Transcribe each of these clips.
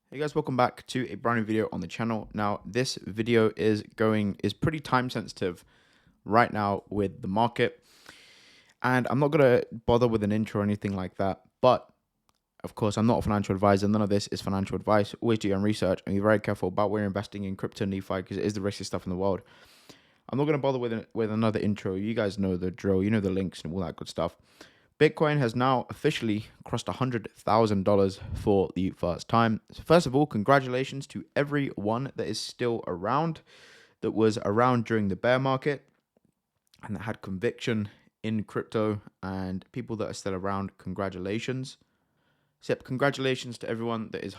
Hey guys, welcome back to a brand new video on the channel. Now, this video is pretty time sensitive right now with the market, and I'm not gonna bother with an intro or anything like that. But of course, I'm not a financial advisor. None of this is financial advice. Always do your own research and be very careful about where you're investing in crypto and DeFi because it is the riskiest stuff in the world. I'm not gonna bother with another intro. You guys know the drill. You know the links and all that good stuff. Bitcoin has now officially crossed $100,000 for the first time. So first of all, congratulations to everyone that is still around, that was around during the bear market and that had conviction in crypto, and people that are still around, congratulations. Except congratulations to everyone that is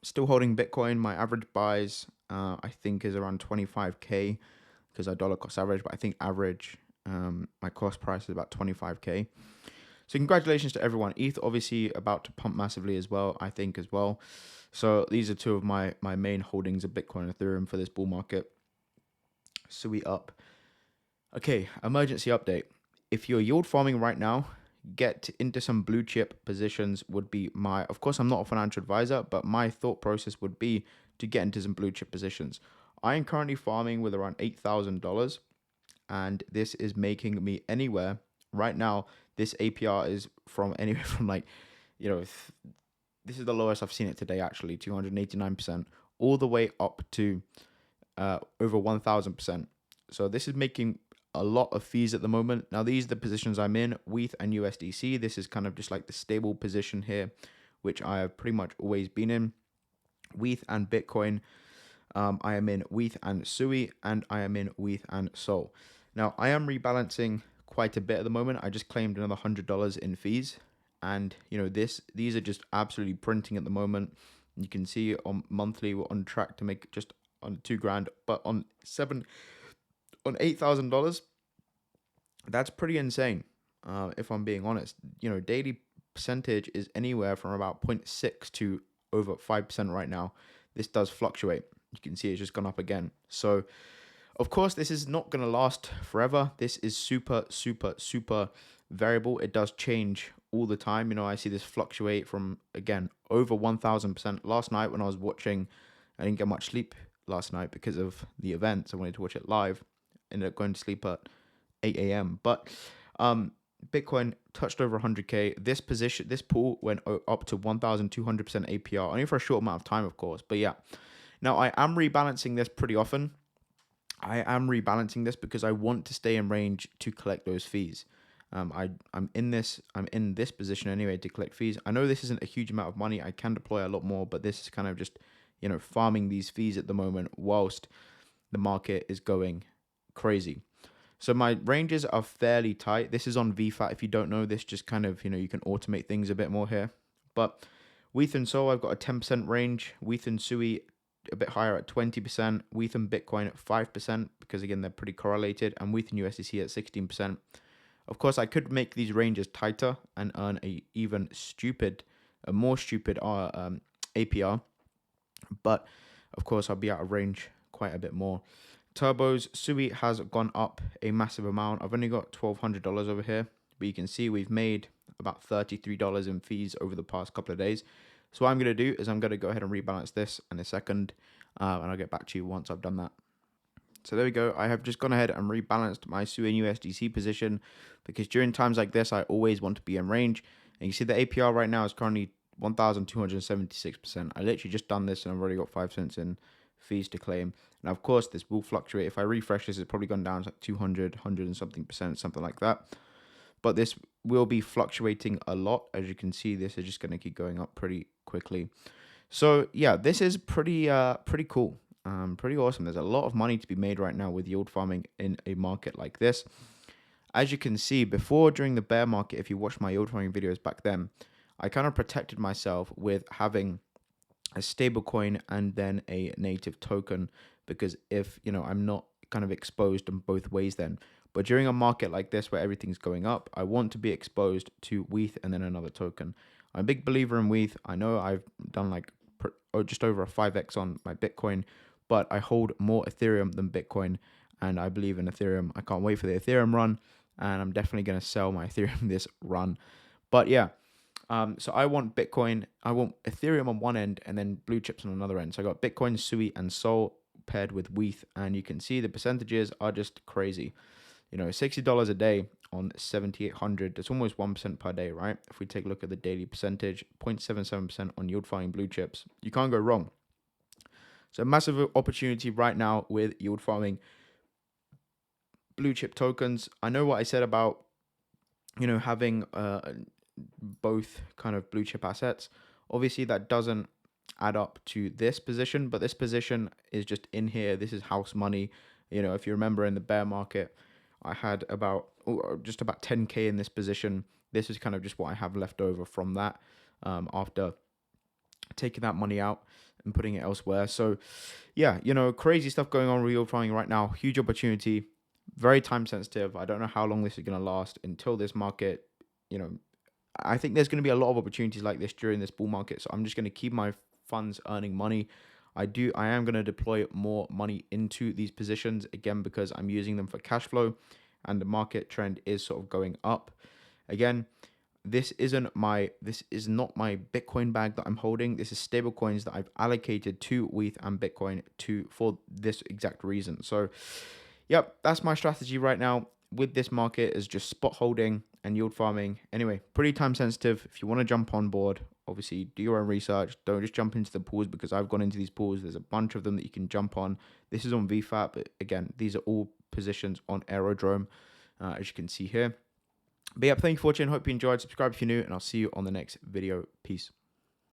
still holding Bitcoin. My average buys, I think, is around 25K because I dollar cost average, but I think average my cost price is about 25K. So congratulations to everyone. ETH obviously about to pump massively as well, I think as well. So these are two of my main holdings of Bitcoin and Ethereum for this bull market. So we up. Okay, emergency update. If you're yield farming right now, get into some blue chip positions would be my, of course, I'm not a financial advisor, but my thought process would be to get into some blue chip positions. I am currently farming with around $8,000, and this is making me anywhere right now. This APR is from anywhere from like, you know, this is the lowest I've seen it today, actually, 289%, all the way up to over 1000%. So this is making a lot of fees at the moment. Now, these are the positions I'm in, WETH and USDC. This is kind of just like the stable position here, which I have pretty much always been in. WETH and Bitcoin. I am in WETH and SUI, and I am in WETH and SOL. Now, I am rebalancing quite a bit at the moment. I just claimed another $100 in fees, and these are just absolutely printing at the moment. You can see on monthly we're on track to make just on 2 grand, but on $8,000, that's pretty insane. If I'm being honest, daily percentage is anywhere from about 0.6 to over 5% right now. This does fluctuate. You can see it's just gone up again. So, of course, this is not going to last forever. This is super, super, super variable. It does change all the time. I see this fluctuate from, again, over 1000%. Last night when I was watching, I didn't get much sleep last night because of the events. I wanted to watch it live. Ended up going to sleep at 8 a.m. But Bitcoin touched over 100K. This pool went up to 1,200% APR, only for a short amount of time, of course. But yeah, now I am rebalancing this pretty often. I am rebalancing this because I want to stay in range to collect those fees. I'm in this position anyway to collect fees. I know this isn't a huge amount of money. I can deploy a lot more, but this is kind of just farming these fees at the moment whilst the market is going crazy. So my ranges are fairly tight. This is on VFAT. If you don't know this, just kind of you can automate things a bit more here. But WETH and SOL, I've got a 10% range. WETH and SUI a bit higher at 20%. WETH and Bitcoin at 5% because again they're pretty correlated, and WETH and USDC at 16%. Of course, I could make these ranges tighter and earn a more stupid APR, but of course I'll be out of range quite a bit more. Turbos, SUI has gone up a massive amount. I've only got $1,200 over here, but you can see we've made about $33 in fees over the past couple of days. So what I'm going to do is I'm going to go ahead and rebalance this in a second, and I'll get back to you once I've done that. So there we go. I have just gone ahead and rebalanced my SUI and USDC position because during times like this, I always want to be in range. And you see the APR right now is currently 1,276%. I literally just done this and I've already got 5 cents in fees to claim. Now, of course, this will fluctuate. If I refresh this, it's probably gone down to like 200, 100 and something percent, something like that. But this will be fluctuating a lot. As you can see, this is just going to keep going up pretty quickly. So yeah, this is pretty cool. Pretty awesome. There's a lot of money to be made right now with yield farming in a market like this. As you can see, during the bear market, if you watch my yield farming videos back then, I kind of protected myself with having a stable coin and then a native token, because if I'm not kind of exposed in both ways then. But during a market like this where everything's going up, I want to be exposed to WETH and then another token. I'm a big believer in WETH. I know I've done like just over a 5x on my Bitcoin, but I hold more Ethereum than Bitcoin, and I believe in Ethereum. I can't wait for the Ethereum run, and I'm definitely going to sell my Ethereum this run. But yeah, So I want Bitcoin, I want Ethereum on one end, and then blue chips on another end. So I got Bitcoin, Sui, and Sol paired with WETH, and you can see the percentages are just crazy. You know, $60 a day on 7,800. That's almost 1% per day, right? If we take a look at the daily percentage, 0.77% on yield farming blue chips. You can't go wrong. So massive opportunity right now with yield farming blue chip tokens. I know what I said about, you know, having both kind of blue chip assets. Obviously, that doesn't add up to this position, but this position is just in here. This is house money. You know, if you remember in the bear market, I had just about 10K in this position. This is kind of just what I have left over from that after taking that money out and putting it elsewhere. So, yeah, you know, crazy stuff going on real farming right now. Huge opportunity, very time sensitive. I don't know how long this is going to last until this market, you know, I think there's going to be a lot of opportunities like this during this bull market. So I'm just going to keep my funds earning money. I am going to deploy more money into these positions again because I'm using them for cash flow and the market trend is sort of going up. Again, this is not my Bitcoin bag that I'm holding. This is stable coins that I've allocated to WETH and Bitcoin for this exact reason. So, yep, that's my strategy right now with this market is just spot holding and yield farming. Anyway, pretty time sensitive. If you want to jump on board, obviously do your own research. Don't just jump into the pools because I've gone into these pools. There's a bunch of them that you can jump on. This is on VFAT, but again, these are all positions on Aerodrome, as you can see here. But yeah, thank you for watching. Hope you enjoyed. Subscribe if you're new, and I'll see you on the next video. Peace.